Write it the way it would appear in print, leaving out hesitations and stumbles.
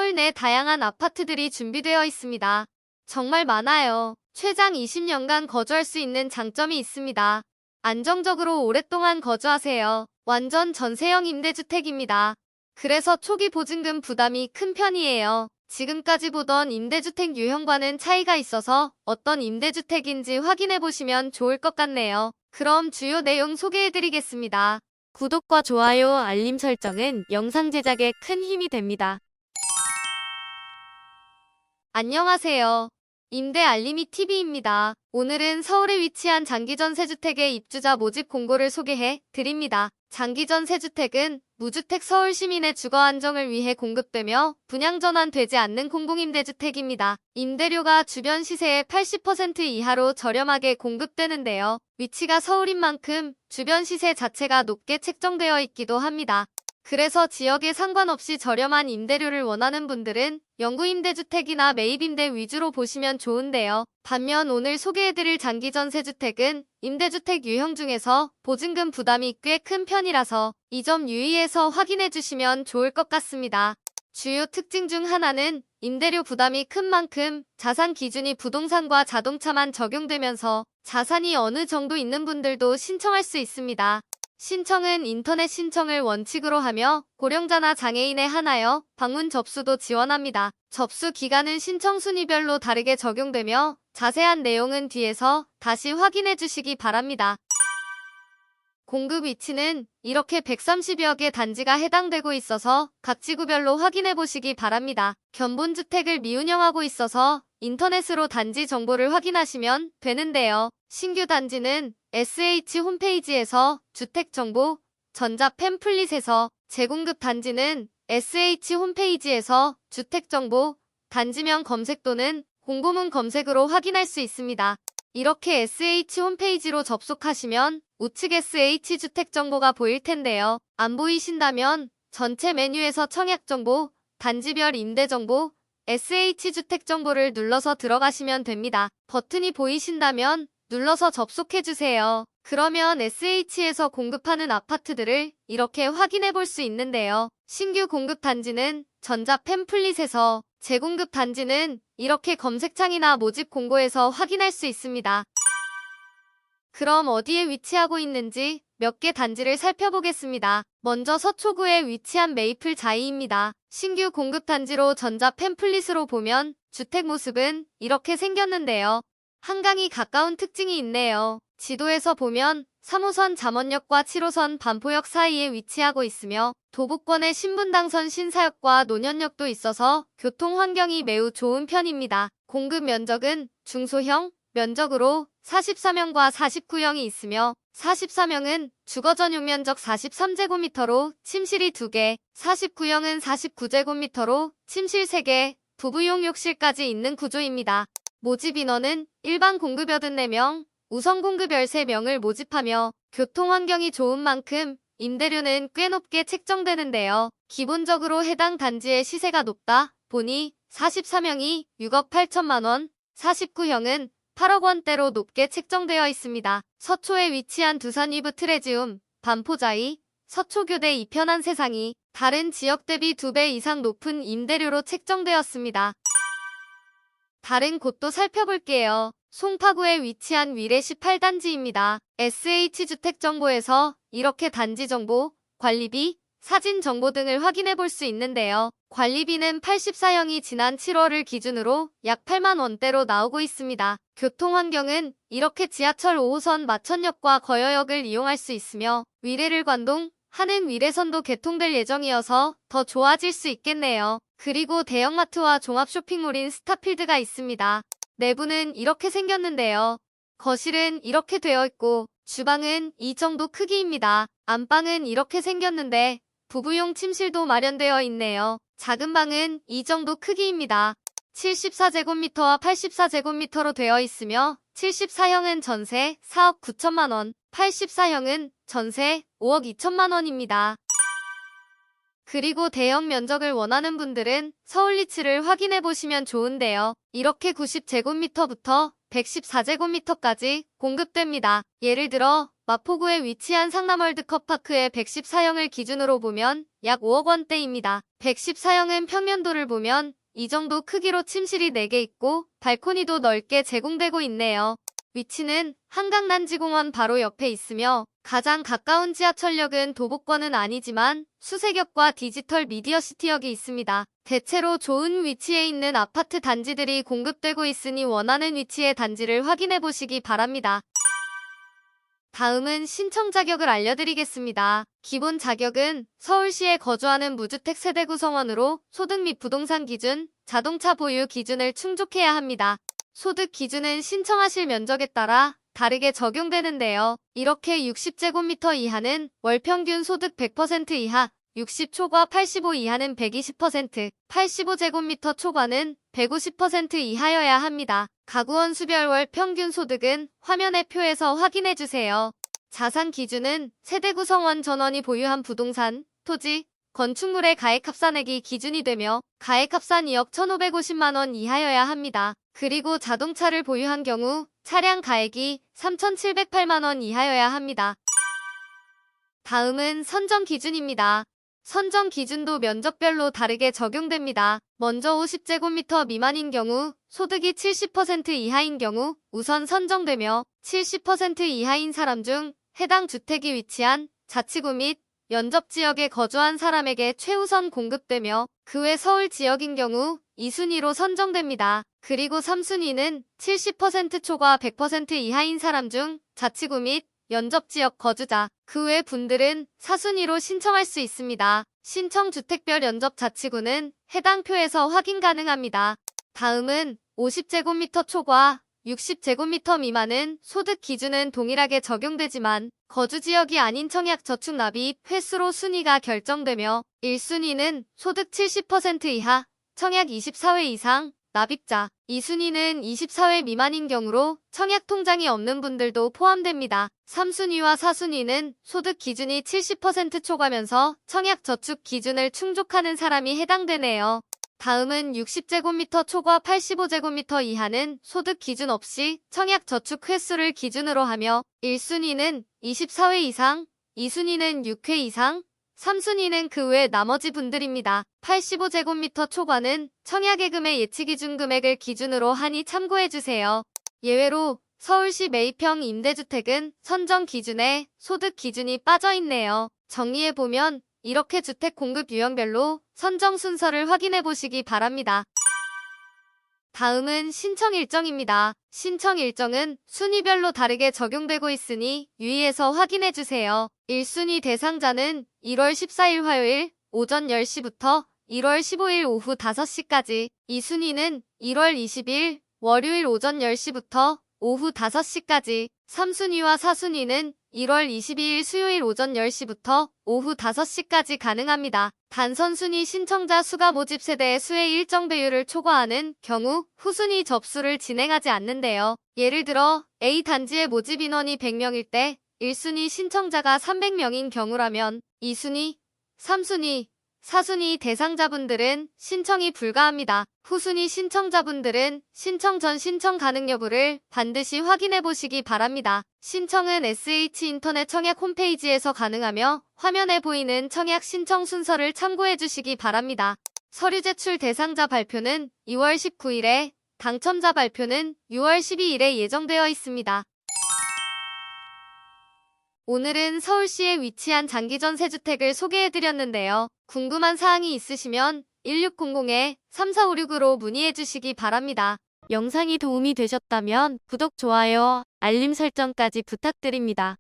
서울 내 다양한 아파트들이 준비되어 있습니다. 정말 많아요. 최장 20년간 거주할 수 있는 장점이 있습니다. 안정적으로 오랫동안 거주하세요. 완전 전세형 임대주택입니다. 그래서 초기 보증금 부담이 큰 편이에요. 지금까지 보던 임대주택 유형과는 차이가 있어서 어떤 임대주택인지 확인해보시면 좋을 것 같네요. 그럼 주요 내용 소개해드리겠습니다. 구독과 좋아요, 알림 설정은 영상 제작에 큰 힘이 됩니다. 안녕하세요. 임대 알림이 TV입니다. 오늘은 서울에 위치한 장기전세주택의 입주자 모집 공고를 소개해 드립니다. 장기전세주택은 무주택 서울 시민의 주거 안정을 위해 공급되며 분양 전환되지 않는 공공임대주택입니다. 임대료가 주변 시세의 80% 이하로 저렴하게 공급되는데요. 위치가 서울인 만큼 주변 시세 자체가 높게 책정되어 있기도 합니다. 그래서 지역에 상관없이 저렴한 임대료를 원하는 분들은 영구임대주택이나 매입임대 위주로 보시면 좋은데요. 반면 오늘 소개해드릴 장기전세주택은 임대주택 유형 중에서 보증금 부담이 꽤 큰 편이라서 이 점 유의해서 확인해주시면 좋을 것 같습니다. 주요 특징 중 하나는 임대료 부담이 큰 만큼 자산 기준이 부동산과 자동차만 적용되면서 자산이 어느 정도 있는 분들도 신청할 수 있습니다. 신청은 인터넷 신청을 원칙으로 하며 고령자나 장애인에 한하여 방문 접수도 지원합니다. 접수 기간은 신청 순위별로 다르게 적용되며 자세한 내용은 뒤에서 다시 확인해 주시기 바랍니다. 공급 위치는 이렇게 130여 개 단지가 해당되고 있어서 각 지구별로 확인해 보시기 바랍니다. 견본주택을 미운영하고 있어서 인터넷으로 단지 정보를 확인하시면 되는데요. 신규 단지는 SH 홈페이지에서 주택정보, 전자 팸플릿에서 재공급 단지는 SH 홈페이지에서 주택정보, 단지명 검색 또는 공고문 검색으로 확인할 수 있습니다. 이렇게 SH 홈페이지로 접속하시면 우측 SH 주택정보가 보일 텐데요. 안 보이신다면 전체 메뉴에서 청약정보, 단지별 임대정보, SH 주택정보를 눌러서 들어가시면 됩니다. 버튼이 보이신다면 눌러서 접속해주세요. 그러면 SH에서 공급하는 아파트들을 이렇게 확인해 볼 수 있는데요. 신규 공급 단지는 전자 팸플릿에서, 재공급 단지는 이렇게 검색창이나 모집 공고에서 확인할 수 있습니다. 그럼 어디에 위치하고 있는지 몇 개 단지를 살펴보겠습니다. 먼저 서초구에 위치한 메이플 자이입니다. 신규 공급 단지로 전자 팸플릿으로 보면 주택 모습은 이렇게 생겼는데요. 한강이 가까운 특징이 있네요. 지도에서 보면 3호선 잠원역과 7호선 반포역 사이에 위치하고 있으며 도보권에 신분당선 신사역과 논현역도 있어서 교통 환경이 매우 좋은 편입니다. 공급 면적은 중소형 면적으로 44명과 49형이 있으며 44명은 주거 전용 면적 43제곱미터로 침실이 2개, 49형은 49제곱미터로 침실 3개, 부부용 욕실까지 있는 구조입니다. 모집 인원은 일반 공급 84명, 우선 공급 13명을 모집하며 교통 환경이 좋은 만큼 임대료는 꽤 높게 책정되는데요. 기본적으로 해당 단지의 시세가 높다 보니 44명이 6억 8천만 원, 49형은 8억 원대로 높게 책정되어 있습니다. 서초에 위치한 두산 위브 트레지움, 반포자이, 서초교대 이편한 세상이 다른 지역 대비 2배 이상 높은 임대료로 책정되었습니다. 다른 곳도 살펴볼게요. 송파구에 위치한 위례 18단지입니다. SH주택정보에서 이렇게 단지 정보, 관리비, 사진 정보 등을 확인해 볼 수 있는데요. 관리비는 84형이 지난 7월을 기준으로 약 8만 원대로 나오고 있습니다. 교통환경은 이렇게 지하철 5호선 마천역과 거여역을 이용할 수 있으며 위례를 관동, 하는 위례선도 개통될 예정이어서 더 좋아질 수 있겠네요. 그리고 대형마트와 종합쇼핑몰인 스타필드가 있습니다. 내부는 이렇게 생겼는데요. 거실은 이렇게 되어 있고 주방은 이 정도 크기입니다. 안방은 이렇게 생겼는데 부부용 침실도 마련되어 있네요. 작은 방은 이 정도 크기입니다. 74제곱미터와 84제곱미터로 되어 있으며 74형은 전세 4억 9천만 원, 84형은 전세 5억 2천만 원입니다. 그리고 대형 면적을 원하는 분들은 서울리츠를 확인해 보시면 좋은데요. 이렇게 90제곱미터부터 114제곱미터까지 공급됩니다. 예를 들어 마포구에 위치한 상남월드컵파크의 114형을 기준으로 보면 약 5억 원대입니다. 114형은 평면도를 보면 이 정도 크기로 침실이 4개 있고 발코니도 넓게 제공되고 있네요. 위치는 한강난지공원 바로 옆에 있으며 가장 가까운 지하철역은 도보권은 아니지만 수색역과 디지털 미디어시티역이 있습니다. 대체로 좋은 위치에 있는 아파트 단지들이 공급되고 있으니 원하는 위치의 단지를 확인해 보시기 바랍니다. 다음은 신청 자격을 알려드리겠습니다. 기본 자격은 서울시에 거주하는 무주택 세대 구성원으로 소득 및 부동산 기준, 자동차 보유 기준을 충족해야 합니다. 소득 기준은 신청하실 면적에 따라 다르게 적용되는데요. 이렇게 60제곱미터 이하는 월평균 소득 100% 이하, 60 초과 85 이하는 120%, 85제곱미터 초과는 150% 이하여야 합니다. 가구원 수별 월 평균 소득은 화면의 표에서 확인해주세요. 자산 기준은 세대 구성원 전원이 보유한 부동산, 토지, 건축물의 가액합산액이 기준이 되며 가액합산 2억 1,550만원 이하여야 합니다. 그리고 자동차를 보유한 경우 차량 가액이 3,708만원 이하여야 합니다. 다음은 선정 기준입니다. 선정 기준도 면적별로 다르게 적용됩니다. 먼저 50제곱미터 미만인 경우, 소득이 70% 이하인 경우 우선 선정되며 70% 이하인 사람 중 해당 주택이 위치한 자치구 및 연접지역에 거주한 사람에게 최우선 공급되며 그 외 서울 지역인 경우 2순위로 선정됩니다. 그리고 3순위는 70% 초과 100% 이하인 사람 중 자치구 및 연접지역 거주자, 그 외 분들은 4순위로 신청할 수 있습니다. 신청 주택별 연접 자치구는 해당 표에서 확인 가능합니다. 다음은 50제곱미터 초과 60제곱미터 미만은 소득 기준은 동일하게 적용되지만 거주지역이 아닌 청약저축 납입 횟수로 순위가 결정되며 1순위는 소득 70% 이하, 청약 24회 이상, 납입자, 2순위는 24회 미만인 경우로 청약 통장이 없는 분들도 포함됩니다. 3순위와 4순위는 소득 기준이 70% 초과면서 청약 저축 기준을 충족하는 사람이 해당되네요. 다음은 60제곱미터 초과 85제곱미터 이하는 소득 기준 없이 청약 저축 횟수를 기준으로 하며 1순위는 24회 이상, 2순위는 6회 이상, 3순위는 그 외 나머지 분들입니다. 85제곱미터 초과는 청약예금의 예치기준 금액을 기준으로 하니 참고해주세요. 예외로 서울시 매입형 임대주택은 선정 기준에 소득 기준이 빠져있네요. 정리해보면 이렇게 주택 공급 유형별로 선정 순서를 확인해보시기 바랍니다. 다음은 신청 일정입니다. 신청 일정은 순위별로 다르게 적용되고 있으니 유의해서 확인해주세요. 1순위 대상자는 1월 14일 화요일 오전 10시부터 1월 15일 오후 5시까지, 2순위는 1월 20일 월요일 오전 10시부터 오후 5시까지, 3순위와 4순위는 1월 22일 수요일 오전 10시부터 오후 5시까지 가능합니다. 단선순위 신청자 수가 모집 세대의 수의 일정 배율을 초과하는 경우 후순위 접수를 진행하지 않는데요. 예를 들어 A 단지의 모집 인원이 100명일 때 1순위 신청자가 300명인 경우라면 2순위, 3순위, 4순위 대상자분들은 신청이 불가합니다. 후순위 신청자분들은 신청 전 신청 가능 여부를 반드시 확인해 보시기 바랍니다. 신청은 SH인터넷 청약 홈페이지에서 가능하며 화면에 보이는 청약 신청 순서를 참고해 주시기 바랍니다. 서류 제출 대상자 발표는 2월 19일에, 당첨자 발표는 6월 12일에 예정되어 있습니다. 오늘은 서울시에 위치한 장기전세주택을 소개해드렸는데요. 궁금한 사항이 있으시면 1600-3456으로 문의해주시기 바랍니다. 영상이 도움이 되셨다면 구독, 좋아요, 알림 설정까지 부탁드립니다.